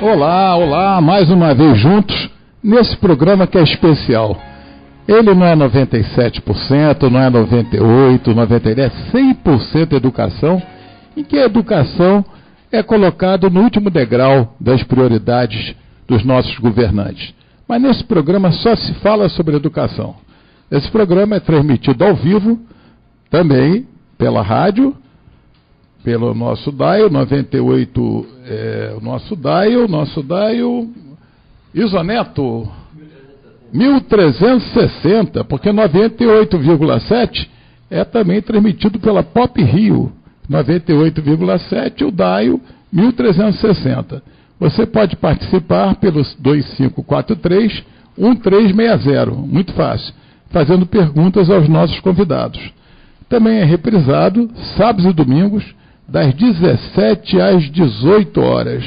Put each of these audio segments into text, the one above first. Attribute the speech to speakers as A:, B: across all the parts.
A: Olá, olá, mais uma vez juntos nesse programa que é especial. Ele não é 97%, não é 98%, 99%, é 100% educação, em que a educação é colocada no último degrau das prioridades dos nossos governantes. Mas nesse programa só se fala sobre educação. Esse programa é transmitido ao vivo, também pela rádio, pelo nosso dial, 98, o nosso dial, Isoneto, 1360, porque 98,7 é também transmitido pela Pop Rio, 98,7, o dial 1360. Você pode participar pelos 2543-1360, muito fácil, fazendo perguntas aos nossos convidados. Também é reprisado sábados e domingos, das 17 às 18 horas.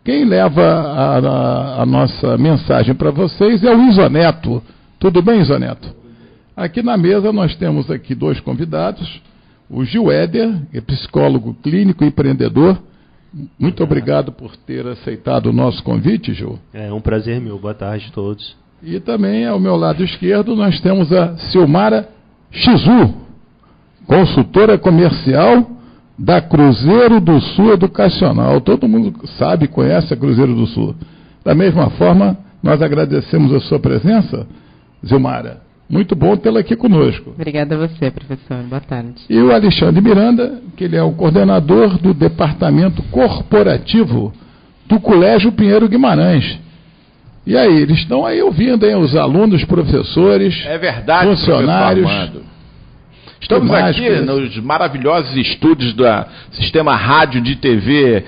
A: Quem leva a nossa mensagem para vocês é o Isoneto. Tudo bem, Isoneto? Aqui na mesa nós temos aqui dois convidados. O Gil Éder, é psicólogo clínico e empreendedor. Muito obrigado por ter aceitado o nosso convite, Gil.
B: É um prazer meu. Boa tarde a todos.
A: E também ao meu lado esquerdo nós temos a Silmara Chizu, consultora comercial da Cruzeiro do Sul Educacional. Todo mundo sabe, conhece a Cruzeiro do Sul. Da mesma forma, nós agradecemos a sua presença, Zilmara. Muito bom tê-la aqui conosco.
C: Obrigada a você, professor. Boa tarde.
A: E o Alexandre Miranda, que ele é o coordenador do Departamento Corporativo do Colégio Pinheiro Guimarães. E aí, eles estão aí ouvindo, hein, os alunos, professores, funcionários.
D: Estamos aqui nos maravilhosos estúdios do Sistema Rádio de TV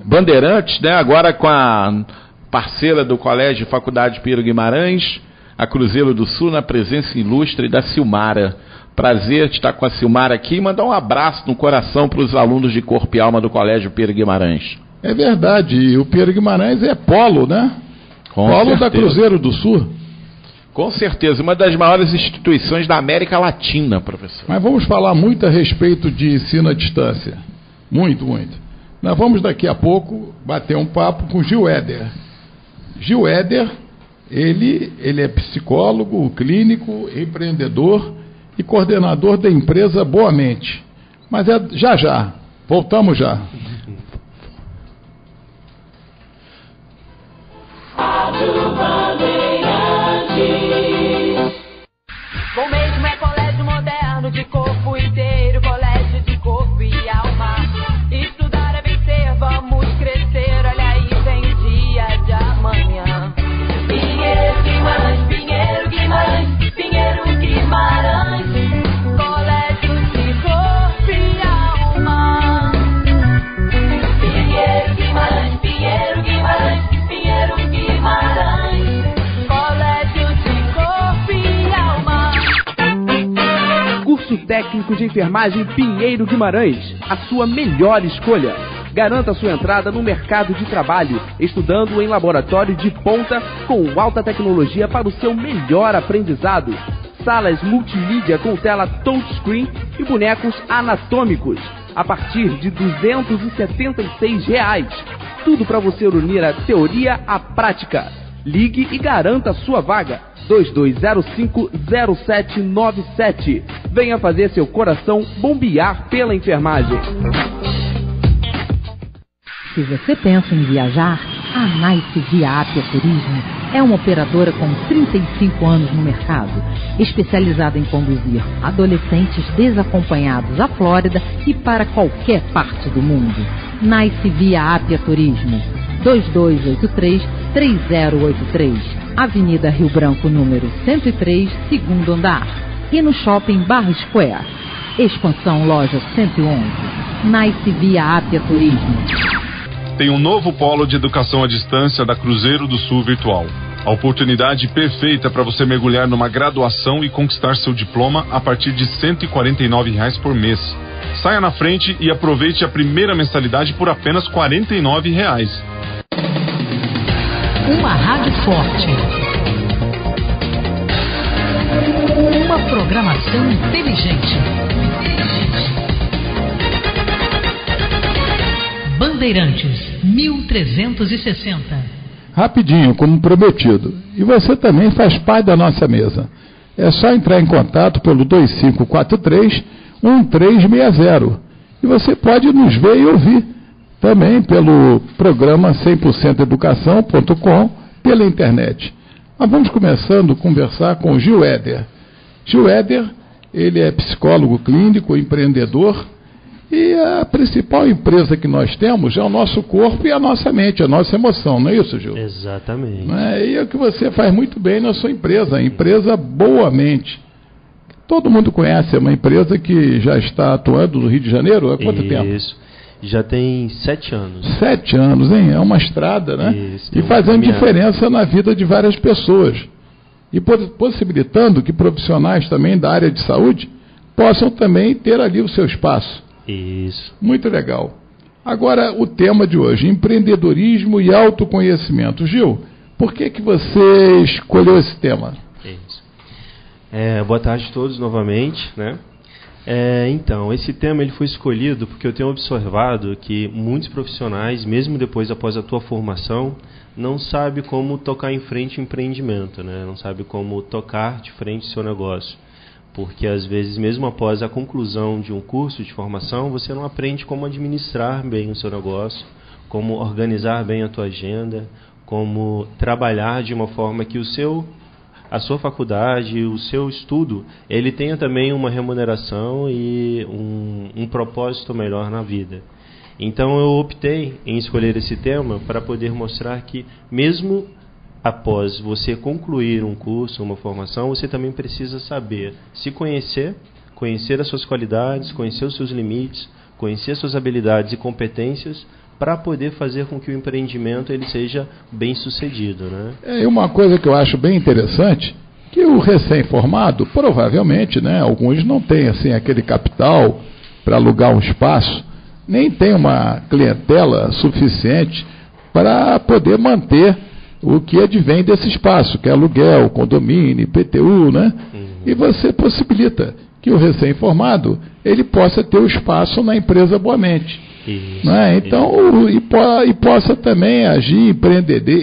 D: Bandeirantes, né? Agora com a parceira do Colégio e Faculdade Pinheiro Guimarães, a Cruzeiro do Sul, na presença ilustre da Silmara. Prazer de estar com a Silmara aqui e mandar um abraço no coração para os alunos de corpo e alma do Colégio Pinheiro Guimarães.
A: É verdade, e o Pinheiro Guimarães é polo, né? Polo certeza. Da Cruzeiro do Sul.
D: Com certeza, uma das maiores instituições da América Latina, professor.
A: Mas vamos falar muito a respeito de ensino à distância. Muito, muito. Nós vamos daqui a pouco bater um papo com Gil Éder. Gil Éder, ele é psicólogo, clínico, empreendedor e coordenador da empresa Boa Mente. Mas já. Voltamos já.
E: Bom mesmo é colégio moderno de corpo inteiro, colégio de corpo e alma. Estudar é vencer, vamos crescer, olha aí vem o dia de amanhã. Pinheiro Guimarães, Pinheiro Guimarães, Pinheiro Guimarães, colégio de corpo e alma. Pinheiro Guimarães, Pinheiro Guimarães, Pinheiro Guimarães, colégio de corpo e alma.
F: Curso técnico de enfermagem Pinheiro Guimarães, a sua melhor escolha. Garanta sua entrada no mercado de trabalho, estudando em laboratório de ponta com alta tecnologia para o seu melhor aprendizado. Salas multimídia com tela touchscreen e bonecos anatômicos, a partir de R$ 276. Tudo para você unir a teoria à prática. Ligue e garanta sua vaga. 2205-0797. Venha fazer seu coração bombear pela enfermagem.
G: Se você pensa em viajar, a Nice Via Apia Turismo é uma operadora com 35 anos no mercado, especializada em conduzir adolescentes desacompanhados à Flórida e para qualquer parte do mundo. Nice Via Apia Turismo, 2283-3083, Avenida Rio Branco, número 103, segundo andar, e no Shopping Barra Square. Expansão Loja 111. Nice Via Apia Turismo.
H: Tem um novo polo de educação à distância da Cruzeiro do Sul Virtual. A oportunidade perfeita para você mergulhar numa graduação e conquistar seu diploma a partir de R$ 149 por mês. Saia na frente e aproveite a primeira mensalidade por apenas R$ 49.
G: Uma rádio forte. Uma programação inteligente. Bandeirantes, 1360. 1360.
A: Rapidinho, como prometido. E você também faz parte da nossa mesa. É só entrar em contato pelo 2543-1360. E você pode nos ver e ouvir também pelo programa 100%educação.com, pela internet. Nós vamos começando a conversar com o Gil Éder. Gil Éder, ele é psicólogo clínico, empreendedor, e a principal empresa que nós temos é o nosso corpo e a nossa mente, a nossa emoção, não é isso, Gil?
B: Exatamente.
A: E é o que você faz muito bem na sua empresa, a empresa Boa Mente. Todo mundo conhece, é uma empresa que já está atuando no Rio de Janeiro há quanto tempo?
B: Isso, já tem 7 anos.
A: 7 anos, hein? É uma estrada, né?
B: Isso,
A: e fazendo diferença na vida de várias pessoas. E possibilitando que profissionais também da área de saúde possam também ter ali o seu espaço.
B: Isso.
A: Muito legal. Agora, o tema de hoje, empreendedorismo e autoconhecimento. Gil, por que você escolheu esse tema?
B: Isso. Boa tarde a todos novamente, né? Então, esse tema ele foi escolhido porque eu tenho observado que muitos profissionais, mesmo após a tua formação, não sabem como tocar em frente o empreendimento, né? Não sabem como tocar de frente o seu negócio. Porque às vezes, mesmo após a conclusão de um curso de formação, você não aprende como administrar bem o seu negócio, como organizar bem a tua agenda, como trabalhar de uma forma que a sua faculdade, o seu estudo, ele tenha também uma remuneração e um propósito melhor na vida. Então eu optei em escolher esse tema para poder mostrar que mesmo após você concluir um curso, uma formação, você também precisa saber se conhecer as suas qualidades, conhecer os seus limites, conhecer as suas habilidades e competências para poder fazer com que o empreendimento ele seja bem sucedido, né?
A: E uma coisa que eu acho bem interessante, que o recém-formado, provavelmente, né, alguns não têm assim, aquele capital para alugar um espaço, nem tem uma clientela suficiente para poder manter o que advém desse espaço, que é aluguel, condomínio, IPTU, né? E você possibilita que o recém-formado ele possa ter o espaço na empresa Boa Mente.
B: Isso,
A: né? Então, e possa também agir,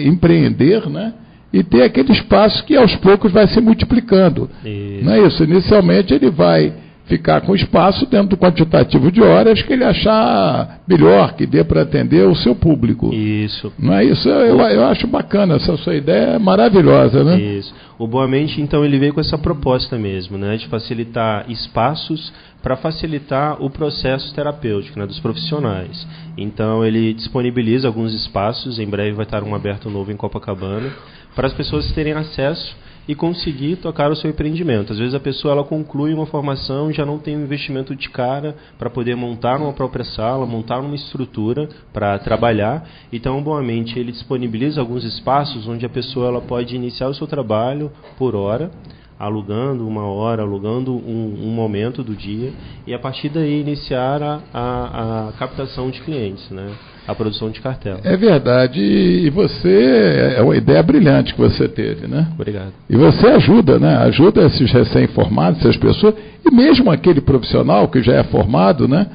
A: empreender, né? E ter aquele espaço que aos poucos vai se multiplicando.
B: Isso.
A: Não é isso? Inicialmente ele vai ficar com espaço dentro do quantitativo de horas que ele achar melhor, que dê para atender o seu público.
B: Isso.
A: Não é isso? Eu acho bacana, essa sua ideia é maravilhosa, né?
B: Isso. O Boa Mente, então, ele veio com essa proposta mesmo, né, de facilitar espaços para facilitar o processo terapêutico, né, dos profissionais. Então, ele disponibiliza alguns espaços, em breve vai estar um aberto novo em Copacabana, para as pessoas terem acesso e conseguir tocar o seu empreendimento. Às vezes a pessoa ela conclui uma formação e já não tem um investimento de cara para poder montar uma própria sala, montar uma estrutura para trabalhar. Então, Boa Mente, ele disponibiliza alguns espaços onde a pessoa ela pode iniciar o seu trabalho por hora, alugando uma hora, alugando um momento do dia, e a partir daí iniciar a captação de clientes, né? A produção de cartela.
A: É verdade, e você, é uma ideia brilhante que você teve, né?
B: Obrigado.
A: E você ajuda, né? Ajuda esses recém-formados, essas pessoas, e mesmo aquele profissional que já é formado, né?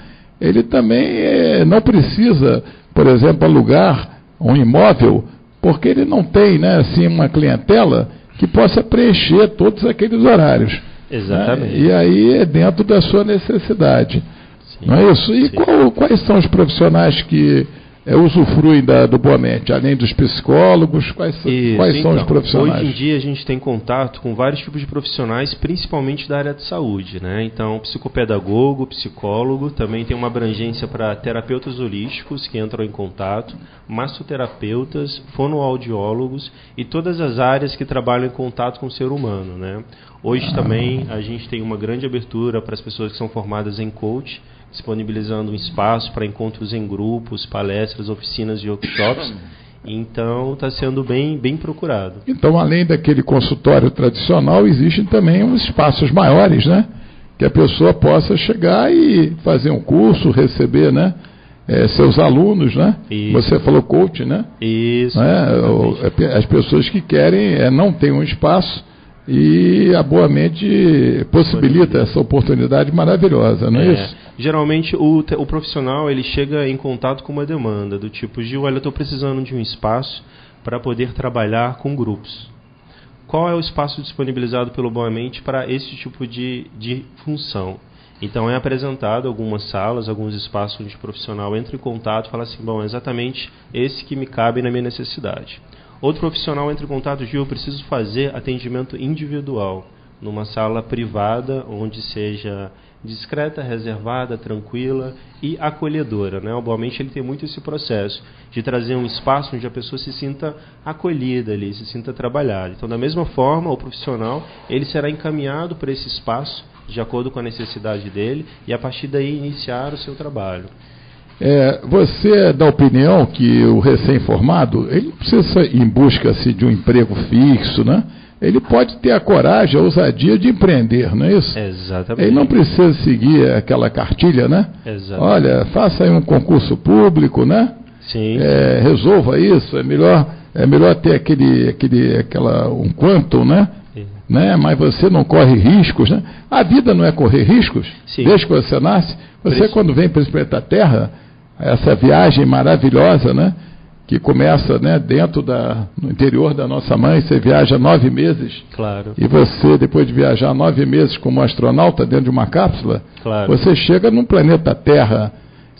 A: Ele também não precisa, por exemplo, alugar um imóvel, porque ele não tem, né, assim, uma clientela que possa preencher todos aqueles horários.
B: Exatamente.
A: Né? E aí é dentro da sua necessidade.
B: Sim,
A: não é isso? E
B: sim.
A: Quais são os profissionais que usufruem do Boa Mente, além dos psicólogos, quais são os profissionais?
B: Hoje em dia a gente tem contato com vários tipos de profissionais, principalmente da área de saúde, né? Então, psicopedagogo, psicólogo, também tem uma abrangência para terapeutas holísticos que entram em contato, massoterapeutas, fonoaudiólogos e todas as áreas que trabalham em contato com o ser humano, né? Hoje também a gente tem uma grande abertura para as pessoas que são formadas em coach, disponibilizando um espaço para encontros em grupos, palestras, oficinas e workshops. Então, está sendo bem procurado.
A: Então, além daquele consultório tradicional, existem também uns espaços maiores, né? Que a pessoa possa chegar e fazer um curso, receber, né? Seus alunos, né?
B: Isso.
A: Você falou coach, né?
B: Isso.
A: As pessoas que querem, não têm um espaço, E a Boa Mente possibilita essa oportunidade maravilhosa, não é isso?
B: Geralmente o profissional ele chega em contato com uma demanda do tipo, Gil, olha, eu estou precisando de um espaço para poder trabalhar com grupos. Qual é o espaço disponibilizado pelo Boa Mente para esse tipo de função? Então é apresentado algumas salas, alguns espaços onde o profissional entra em contato e fala assim, bom, é exatamente esse que me cabe na minha necessidade. Outro profissional entra em contato, Gil, eu preciso fazer atendimento individual, numa sala privada, onde seja discreta, reservada, tranquila e acolhedora, né? Obviamente ele tem muito esse processo de trazer um espaço onde a pessoa se sinta acolhida ali, se sinta trabalhada. Então, da mesma forma, o profissional ele será encaminhado para esse espaço de acordo com a necessidade dele e a partir daí iniciar o seu trabalho.
A: Você é da opinião que o recém-formado, ele não precisa ir em busca assim, de um emprego fixo, né? Ele pode ter a coragem, a ousadia de empreender, não é isso?
B: Exatamente.
A: Ele não precisa seguir aquela cartilha, né?
B: Exatamente.
A: Olha, faça aí um concurso público, né?
B: Sim.
A: Resolva isso, é melhor ter um quantum, né? Né? Mas você não corre riscos, né? A vida não é correr riscos.
B: Sim.
A: Desde que você nasce. Você quando vem para esse planeta Terra, essa viagem maravilhosa, né? Que começa, né, no interior da nossa mãe, você viaja 9 meses.
B: Claro.
A: E você, depois de viajar 9 meses como astronauta dentro de uma cápsula,
B: claro,
A: você chega num planeta Terra.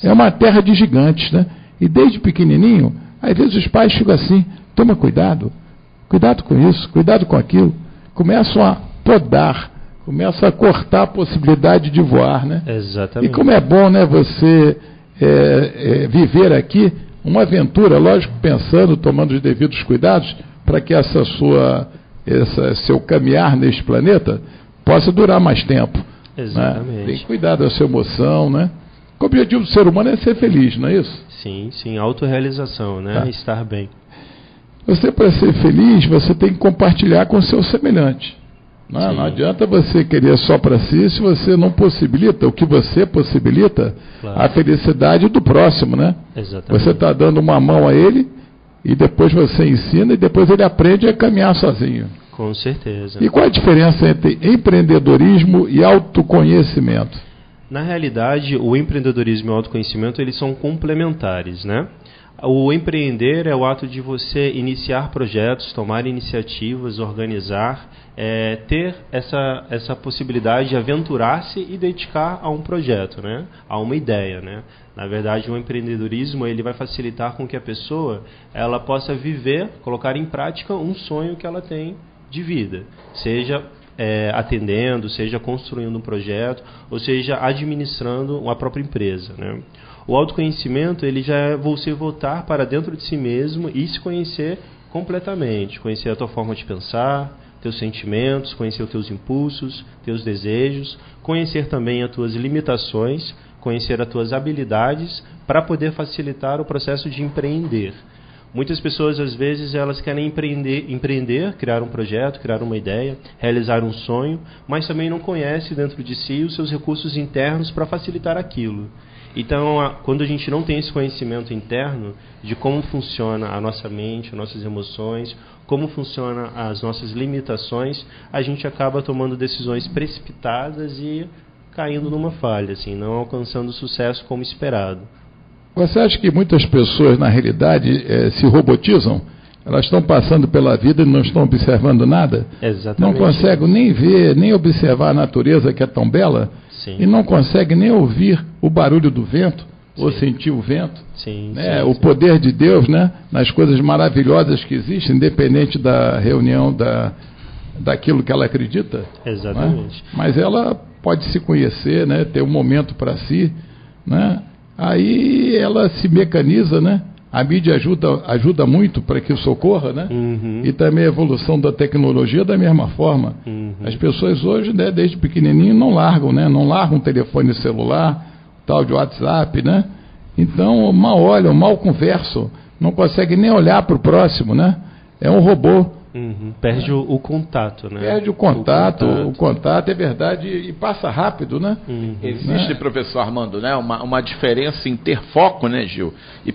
A: É uma terra de gigantes, né? E desde pequenininho, às vezes os pais ficam assim, toma cuidado com isso, cuidado com aquilo. Começam a podar, começam a cortar a possibilidade de voar, né?
B: Exatamente.
A: E como é bom, né, você viver aqui uma aventura, lógico, pensando, tomando os devidos cuidados, para que seu caminhar neste planeta possa durar mais tempo.
B: Exatamente.
A: Né? Tem que cuidar da sua emoção, né? O objetivo do ser humano é ser feliz, não é isso?
B: Sim, autorrealização, né?
A: Tá.
B: Estar bem.
A: Você, para ser feliz, você tem que compartilhar com o seu semelhante. Não adianta você querer só para si se você não possibilita, o que você possibilita, claro, a felicidade do próximo, né?
B: Exatamente.
A: Você está dando uma mão a ele e depois você ensina e depois ele aprende a caminhar sozinho.
B: Com certeza.
A: E qual a diferença entre empreendedorismo e autoconhecimento?
B: Na realidade, o empreendedorismo e o autoconhecimento, eles são complementares, né? O empreender é o ato de você iniciar projetos, tomar iniciativas, organizar, ter essa possibilidade de aventurar-se e dedicar a um projeto, né? A uma ideia, né? Na verdade, o empreendedorismo ele vai facilitar com que a pessoa ela possa viver, colocar em prática um sonho que ela tem de vida, seja atendendo, seja construindo um projeto, ou seja administrando a própria empresa, né? O autoconhecimento ele já é você voltar para dentro de si mesmo e se conhecer completamente, conhecer a tua forma de pensar, teus sentimentos, conhecer os teus impulsos, teus desejos, conhecer também as tuas limitações, conhecer as tuas habilidades para poder facilitar o processo de empreender. Muitas pessoas, às vezes, elas querem empreender, criar um projeto, criar uma ideia, realizar um sonho, mas também não conhecem dentro de si os seus recursos internos para facilitar aquilo. Então, quando a gente não tem esse conhecimento interno de como funciona a nossa mente, as nossas emoções, como funcionam as nossas limitações, a gente acaba tomando decisões precipitadas e caindo numa falha, assim, não alcançando o sucesso como esperado.
A: Você acha que muitas pessoas, na realidade, se robotizam? Elas estão passando pela vida e não estão observando nada?
B: Exatamente.
A: Não conseguem nem ver, nem observar a natureza que é tão bela?
B: Sim.
A: E não conseguem nem ouvir o barulho do vento,
B: sim,
A: ou sentir o vento?
B: Sim,
A: né?
B: sim,
A: o
B: sim.
A: poder de Deus, né? Nas coisas maravilhosas que existem, independente da reunião daquilo que ela acredita.
B: Exatamente.
A: Né? Mas ela pode se conhecer, né? Ter um momento para si, né? Aí ela se mecaniza, né? A mídia ajuda muito para que socorra, né?
B: Uhum.
A: E também a evolução da tecnologia da mesma forma.
B: Uhum.
A: As pessoas hoje, né, desde pequenininho, não largam, né? Não largam o telefone celular, tal de WhatsApp, né? Então, mal olham, mal conversam, não conseguem nem olhar para o próximo, né? É um robô,
B: Perde o contato, né?
A: Perde o contato é verdade, e passa rápido, né?
D: Existe, professor Armando, né, uma diferença em ter foco, né, Gil? E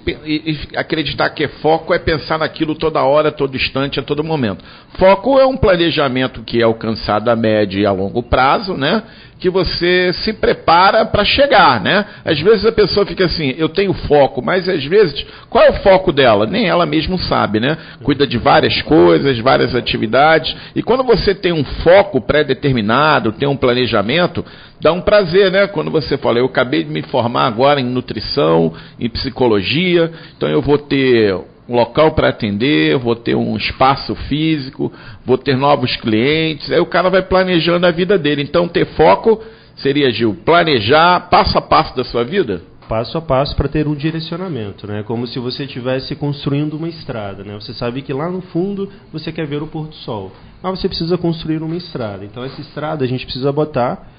D: acreditar que foco é pensar naquilo toda hora, todo instante, a todo momento. Foco é um planejamento que é alcançado a médio e a longo prazo, né? Que você se prepara para chegar, né? Às vezes a pessoa fica assim, eu tenho foco, mas às vezes, qual é o foco dela? Nem ela mesma sabe, né? Cuida de várias coisas, várias atividades, e quando você tem um foco pré-determinado, tem um planejamento, dá um prazer, né? Quando você fala, eu acabei de me formar agora em nutrição, em psicologia, então eu vou ter um local para atender, vou ter um espaço físico, vou ter novos clientes, aí o cara vai planejando a vida dele. Então ter foco seria, Gil, planejar passo a passo da sua vida?
B: Passo a passo para ter um direcionamento, né? Como se você estivesse construindo uma estrada, né? Você sabe que lá no fundo você quer ver o pôr do sol, mas você precisa construir uma estrada. Então essa estrada a gente precisa botar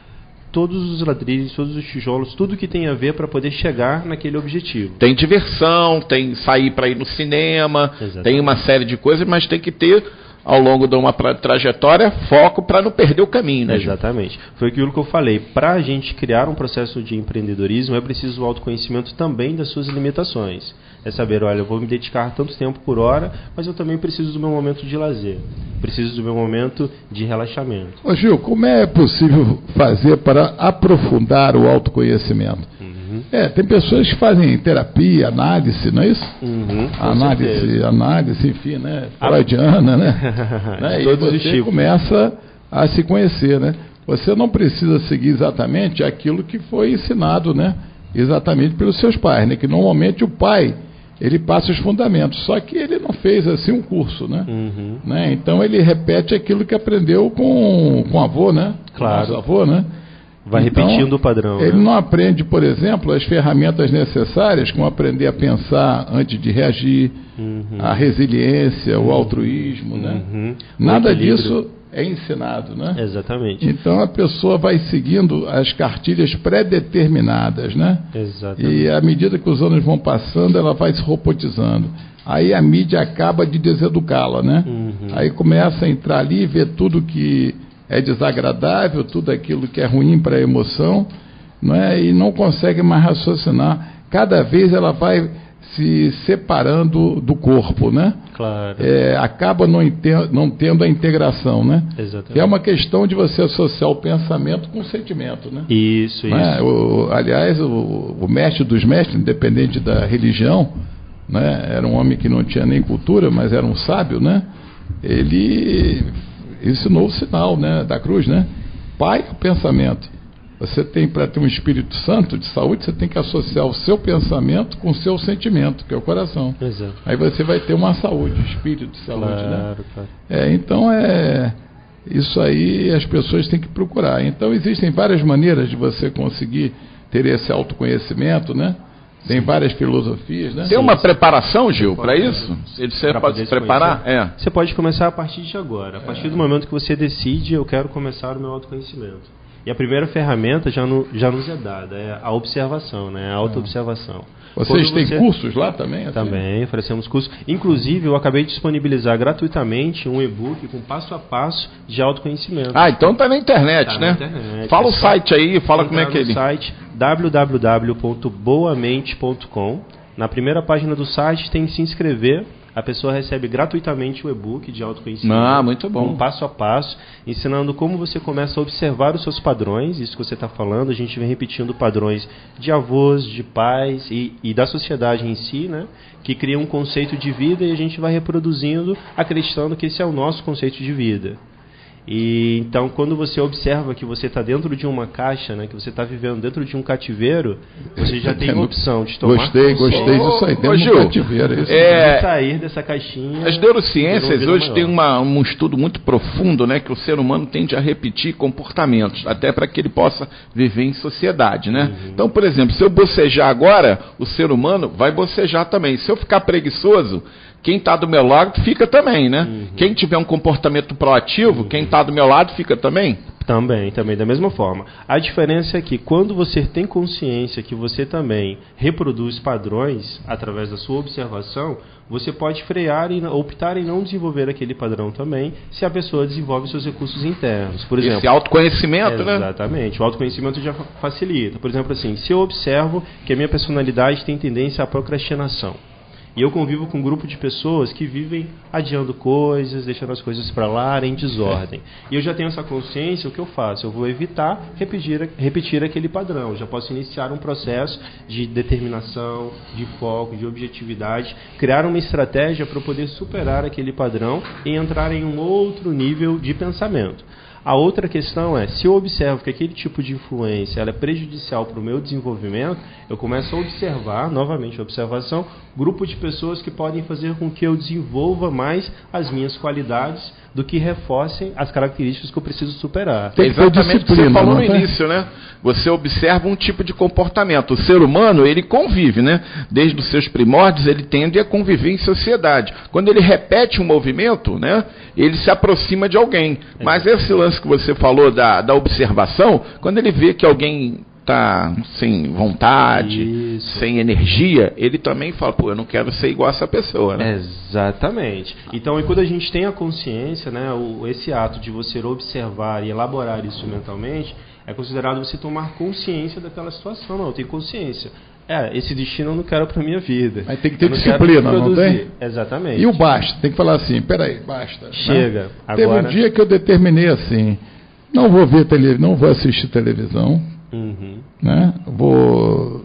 B: todos os ladrilhos, todos os tijolos, tudo que tem a ver para poder chegar naquele objetivo.
D: Tem diversão, tem sair para ir no cinema, tem uma série de coisas, mas tem que ter, ao longo de uma trajetória, foco para não perder o caminho, né, Gil?
B: Exatamente. Foi aquilo que eu falei. Para a gente criar um processo de empreendedorismo, é preciso o autoconhecimento também das suas limitações. É saber, olha, eu vou me dedicar tanto tempo por hora, mas eu também preciso do meu momento de lazer. Preciso do meu momento de relaxamento.
A: Ô Gil, como é possível fazer para aprofundar o autoconhecimento? Tem pessoas que fazem terapia, análise, não é isso? Análise, enfim, né? Freudiana, né? E você começa a se conhecer, né? Você não precisa seguir exatamente aquilo que foi ensinado, né? Exatamente pelos seus pais, né? Que normalmente o pai, ele passa os fundamentos, só que ele não fez assim um curso, né? Né? Então ele repete aquilo que aprendeu com o avô, né?
B: Claro.
A: Com o avô, né?
B: Vai então, repetindo o padrão.
A: Ele não aprende, por exemplo, as ferramentas necessárias, como aprender a pensar antes de reagir, a resiliência, o altruísmo, né? Nada disso é ensinado, né?
B: Exatamente.
A: Então a pessoa vai seguindo as cartilhas pré-determinadas, né?
B: Exatamente.
A: E à medida que os anos vão passando, ela vai se robotizando. Aí a mídia acaba de deseducá-la, né? Aí começa a entrar ali e ver tudo que é desagradável, tudo aquilo que é ruim para a emoção, não é? E não consegue mais raciocinar. Cada vez ela vai se separando do corpo, né?
B: Claro.
A: Acaba não tendo a integração, né?
B: Exatamente.
A: Que é uma questão de você associar o pensamento com o sentimento, né?
B: Isso.
A: Aliás, o mestre dos mestres, independente da religião, né? Era um homem que não tinha nem cultura, mas era um sábio, né? Ele ensinou o sinal, né, da cruz, né? Pai é o pensamento. Você tem, para ter um Espírito Santo de saúde, você tem que associar o seu pensamento com o seu sentimento, que é o coração.
B: Exato.
A: Aí você vai ter uma saúde, espírito de saúde, né?
B: Claro.
A: Então isso aí as pessoas têm que procurar. Então existem várias maneiras de você conseguir ter esse autoconhecimento, né? Tem várias filosofias, né?
D: Tem uma preparação, Gil, para isso? Você pode se preparar?
B: Você pode começar a partir de agora. A partir do momento que você decide, eu quero começar o meu autoconhecimento. E a primeira ferramenta já nos é dada, é a observação, né? A autoobservação.
A: Vocês têm cursos lá também? Assim?
B: Também, oferecemos cursos. Inclusive, eu acabei de disponibilizar gratuitamente um e-book com passo a passo de autoconhecimento.
D: Então tá na internet, né?
B: Na internet.
D: Fala o site aí, fala como é que ele...
B: no site www.boamente.com. Na primeira página do site tem que se inscrever. A pessoa recebe gratuitamente o e-book de autoconhecimento.
D: Muito bom.
B: Um passo a passo, ensinando como você começa a observar os seus padrões, isso que você está falando. A gente vem repetindo padrões de avós, de pais e da sociedade em si, né? Que cria um conceito de vida e a gente vai reproduzindo, acreditando que esse é o nosso conceito de vida. E então, quando você observa que você está dentro de uma caixa, né, que você está vivendo dentro de um cativeiro, você já tem a opção de tomar
A: Gostei disso aí, dentro de um cativeiro.
B: De sair dessa caixinha.
D: As neurociências hoje têm um estudo muito profundo, né, que o ser humano tende a repetir comportamentos, até para que ele possa viver em sociedade, né? Então, por exemplo, se eu bocejar agora, o ser humano vai bocejar também. Se eu ficar preguiçoso, quem está do meu lado fica também, né? Quem tiver um comportamento proativo, quem está do meu lado fica também.
B: Também, da mesma forma. A diferença é que quando você tem consciência que você também reproduz padrões através da sua observação, você pode frear e optar em não desenvolver aquele padrão também, se a pessoa desenvolve seus recursos internos. Por exemplo,
D: esse autoconhecimento, né?
B: Exatamente. O autoconhecimento já facilita. Por exemplo, assim, se eu observo que a minha personalidade tem tendência à procrastinação, e eu convivo com um grupo de pessoas que vivem adiando coisas, deixando as coisas para lá, em desordem. E eu já tenho essa consciência, o que eu faço? Eu vou evitar repetir aquele padrão. Eu já posso iniciar um processo de determinação, de foco, de objetividade, criar uma estratégia para poder superar aquele padrão e entrar em um outro nível de pensamento. A outra questão é, se eu observo que aquele tipo de influência ela é prejudicial para o meu desenvolvimento, eu começo a observar, novamente a observação, grupo de pessoas que podem fazer com que eu desenvolva mais as minhas qualidades do que reforcem as características que eu preciso superar.
D: É exatamente o que você falou no início, né? Você observa um tipo de comportamento. O ser humano, ele convive, né? Desde os seus primórdios, ele tende a conviver em sociedade. Quando ele repete um movimento, né? Ele se aproxima de alguém. Mas esse lance que você falou da observação, quando ele vê que alguém está sem vontade, sem energia, ele também fala, pô, eu não quero ser igual a essa pessoa, né?
B: Exatamente. Então, quando a gente tem a consciência, né, esse ato de você observar e elaborar isso mentalmente, é considerado você tomar consciência daquela situação. Não, eu tenho consciência. Esse destino eu não quero para minha vida.
A: Mas tem que ter disciplina, não tem?
B: Exatamente.
A: E o basta? Tem que falar assim, peraí, basta.
B: Chega.
A: Né? Agora... Teve um dia que eu determinei assim, não vou ver não vou assistir televisão, né? Um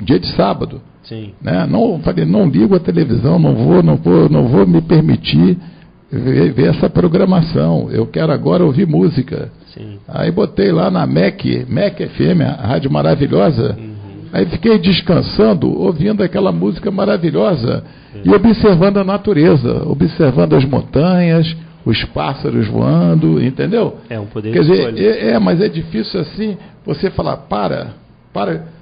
A: dia de sábado.
B: Sim.
A: Né? Não ligo a televisão, não vou me permitir ver essa programação. Eu quero agora ouvir música.
B: Sim.
A: Aí botei lá na MEC FM, a rádio maravilhosa. Aí fiquei descansando, ouvindo aquela música maravilhosa e observando a natureza, observando as montanhas, os pássaros voando, entendeu?
B: É um poder.
A: Quer dizer, mas é difícil assim você falar, para.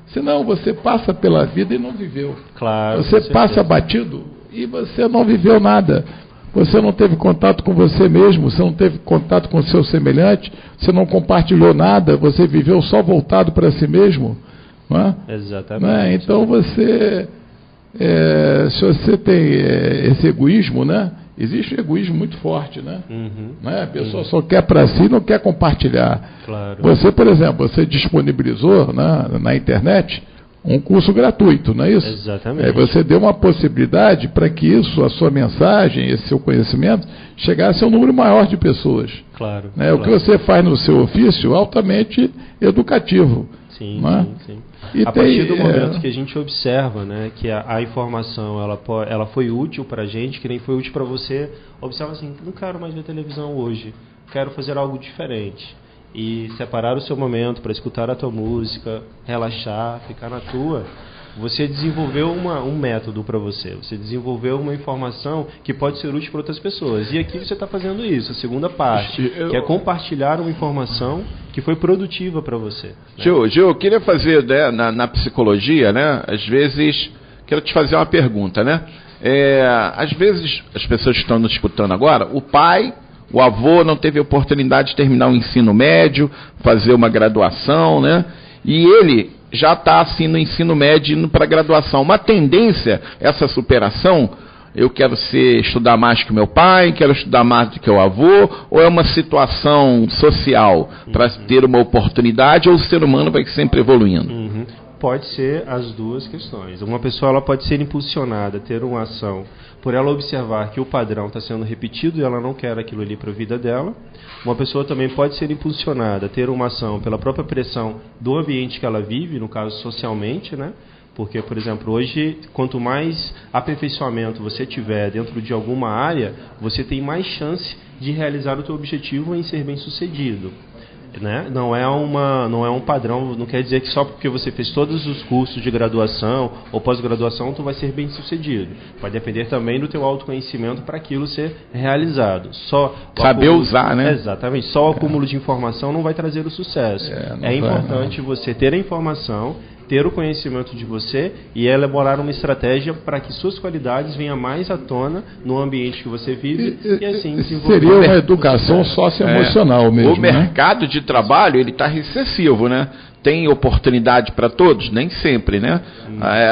A: Senão você passa pela vida e não viveu.
B: Claro.
A: Você passa batido e você não viveu nada. Você não teve contato com você mesmo, você não teve contato com o seu semelhante, você não compartilhou nada, você viveu só voltado para si mesmo. Não é?
B: Exatamente.
A: Não é? Então você, se você tem esse egoísmo, né? Existe um egoísmo muito forte, né? Né? A pessoa só quer para si e não quer compartilhar.
B: Claro.
A: Você, por exemplo, você disponibilizou na internet um curso gratuito, não é isso?
B: Exatamente.
A: Você deu uma possibilidade para que isso, a sua mensagem, esse seu conhecimento, chegasse a um número maior de pessoas.
B: Claro.
A: Né?
B: Claro.
A: O que você faz no seu ofício, altamente educativo.
B: Sim,
A: não é?
B: sim.
A: E
B: a partir do momento que a gente observa, né, que a informação ela foi útil para a gente, que nem foi útil para você, observa assim, não quero mais ver televisão hoje, quero fazer algo diferente. E separar o seu momento para escutar a tua música, relaxar, ficar na tua, você desenvolveu um método para você, você desenvolveu uma informação que pode ser útil para outras pessoas. E aqui você está fazendo isso, a segunda parte, que é compartilhar uma informação que foi produtiva para você. Né?
D: Gil, eu queria fazer, né, na psicologia, né, às vezes, quero te fazer uma pergunta, né? Às vezes, as pessoas que estão nos escutando agora, o avô não teve oportunidade de terminar o ensino médio, fazer uma graduação, né? E ele já está assim no ensino médio indo para a graduação. Uma tendência, essa superação, eu quero estudar mais que o meu pai, quero estudar mais do que o avô, ou é uma situação social para ter uma oportunidade, ou o ser humano vai sempre evoluindo?
B: Pode ser as duas questões. Uma pessoa ela pode ser impulsionada a ter uma ação por ela observar que o padrão está sendo repetido e ela não quer aquilo ali para a vida dela. Uma pessoa também pode ser impulsionada a ter uma ação pela própria pressão do ambiente que ela vive, no caso socialmente, né? Porque, por exemplo, hoje, quanto mais aperfeiçoamento você tiver dentro de alguma área, você tem mais chance de realizar o teu objetivo em ser bem-sucedido. Né? Não é um padrão, não quer dizer que só porque você fez todos os cursos de graduação ou pós-graduação tu vai ser bem sucedido. Vai depender também do teu autoconhecimento para aquilo ser realizado.
D: Saber usar, né?
B: Exatamente. Só o acúmulo de informação não vai trazer o sucesso. É importante você ter a informação, ter o conhecimento de você e elaborar uma estratégia para que suas qualidades venham mais à tona no ambiente que você vive e assim desenvolver.
A: Seria uma educação socioemocional mesmo.
D: O mercado de trabalho, ele está recessivo, né? Tem oportunidade para todos? Nem sempre, né?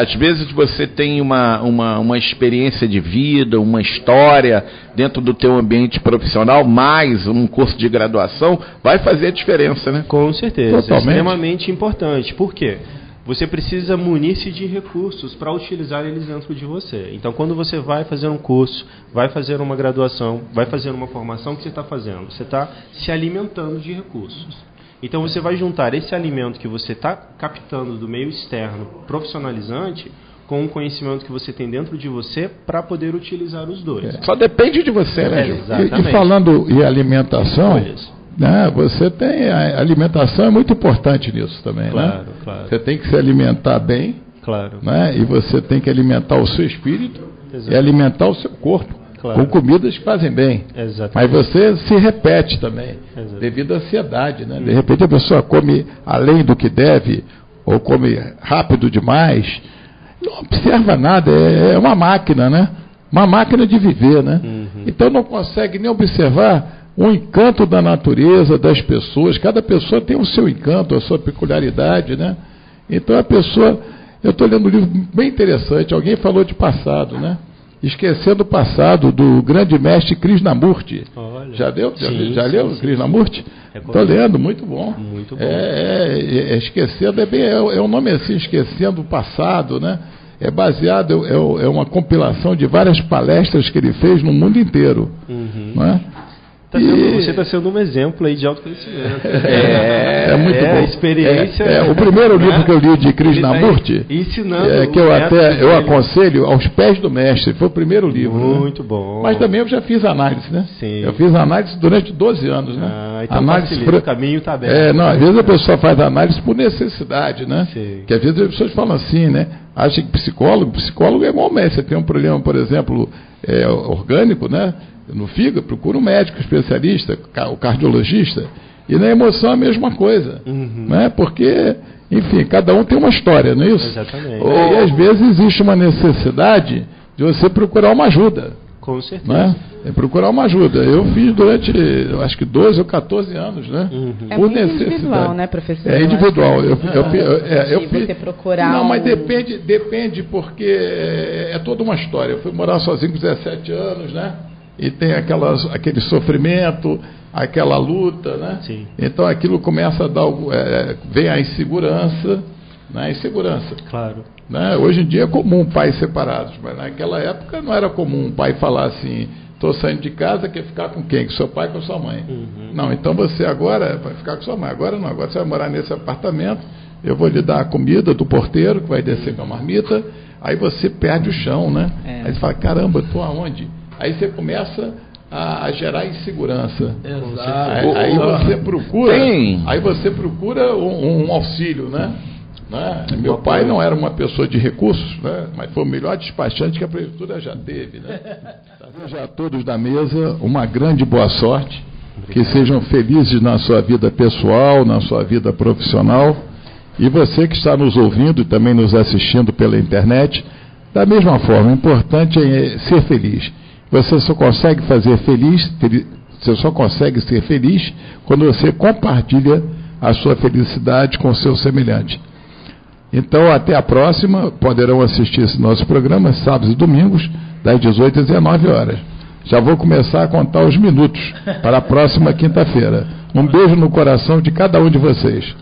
D: Às vezes você tem uma experiência de vida, uma história dentro do teu ambiente profissional, mais um curso de graduação, vai fazer a diferença, né?
B: Com certeza.
A: Totalmente.
B: É extremamente importante. Por quê? Você precisa munir-se de recursos para utilizar eles dentro de você. Então, quando você vai fazer um curso, vai fazer uma graduação, vai fazer uma formação, o que você está fazendo? Você está se alimentando de recursos. Então, você vai juntar esse alimento que você está captando do meio externo, profissionalizante, com o conhecimento que você tem dentro de você para poder utilizar os dois.
D: Só depende de você, né, Gil?
B: Exatamente.
A: E falando em alimentação, né, você tem a alimentação é muito importante nisso também,
B: claro,
A: né?
B: Claro.
A: Você tem que se alimentar bem,
B: claro,
A: né? E você tem que alimentar o seu espírito e alimentar o seu corpo.
B: Claro.
A: Com comidas que fazem bem.
B: Exatamente.
A: Mas você se repete também, devido à ansiedade, né? De repente a pessoa come além do que deve, ou come rápido demais, não observa nada, é uma máquina, né? Uma máquina de viver, né? Então não consegue nem observar o encanto da natureza, das pessoas. Cada pessoa tem o seu encanto, a sua peculiaridade, né? Então a pessoa... Eu estou lendo um livro bem interessante, alguém falou de passado, né? Esquecendo o passado, do grande mestre Krishnamurti.
B: Olha.
A: Já deu?
B: Sim,
A: já leu Krishnamurti? Estou lendo, muito bom.
B: Muito bom.
A: Esquecendo, é um nome assim, Esquecendo o Passado, né? É baseado, é uma compilação de várias palestras que ele fez no mundo inteiro. Né?
B: Você está sendo um exemplo aí de autoconhecimento.
A: É muito bom.
B: A experiência.
A: O primeiro livro que eu li de Krishnamurti,
B: ensinando
A: que eu aconselho Aos Pés do Mestre, foi o primeiro livro.
B: Muito bom.
A: Mas também eu já fiz análise, né?
B: Sim.
A: Eu fiz análise durante 12 anos, né?
B: Então
A: análise
B: o caminho está aberto.
A: Às vezes a pessoa faz análise por necessidade, né?
B: Sim.
A: Que às vezes as pessoas falam assim, né? Acha que psicólogo é igual médico. Você tem um problema, por exemplo, orgânico, né? No fígado, procura um médico especialista, o cardiologista, e na emoção é a mesma coisa, né? Porque, enfim, cada um tem uma história, não é isso?
B: Exatamente.
A: E às vezes existe uma necessidade de você procurar uma ajuda.
B: Com certeza.
A: Né? É procurar uma ajuda. Eu fiz durante, acho que 12 ou 14 anos, né?
C: Por necessidade. Individual, né, professor?
A: É individual. Eu fiz.
C: Você procurar
A: não, mas depende porque é toda uma história. Eu fui morar sozinho com 17 anos, né? E tem aquele sofrimento, aquela luta, né?
B: Sim.
A: Então aquilo começa a dar, vem a insegurança, né? Insegurança.
B: Claro.
A: Né? Hoje em dia é comum pais separados, mas naquela época não era comum um pai falar assim: estou saindo de casa, quer ficar com quem? Com seu pai, com sua mãe. Não, então você agora vai ficar com sua mãe. Agora não, agora você vai morar nesse apartamento, eu vou lhe dar a comida do porteiro, que vai descer com a marmita, aí você perde o chão, né? Aí você fala: caramba, estou aonde? Aí você começa a gerar insegurança.
D: Exato.
A: Aí você procura um auxílio, né? Meu pai não era uma pessoa de recursos, né? Mas foi o melhor despachante que a prefeitura já teve, né? Desejo a todos da mesa uma grande boa sorte, que sejam felizes na sua vida pessoal, na sua vida profissional, e você que está nos ouvindo e também nos assistindo pela internet, da mesma forma, o importante é ser feliz. Você só consegue você só consegue ser feliz quando você compartilha a sua felicidade com o seu semelhante. Então, até a próxima. Poderão assistir esse nosso programa sábados e domingos, das 18 às 19 horas. Já vou começar a contar os minutos para a próxima quinta-feira. Um beijo no coração de cada um de vocês.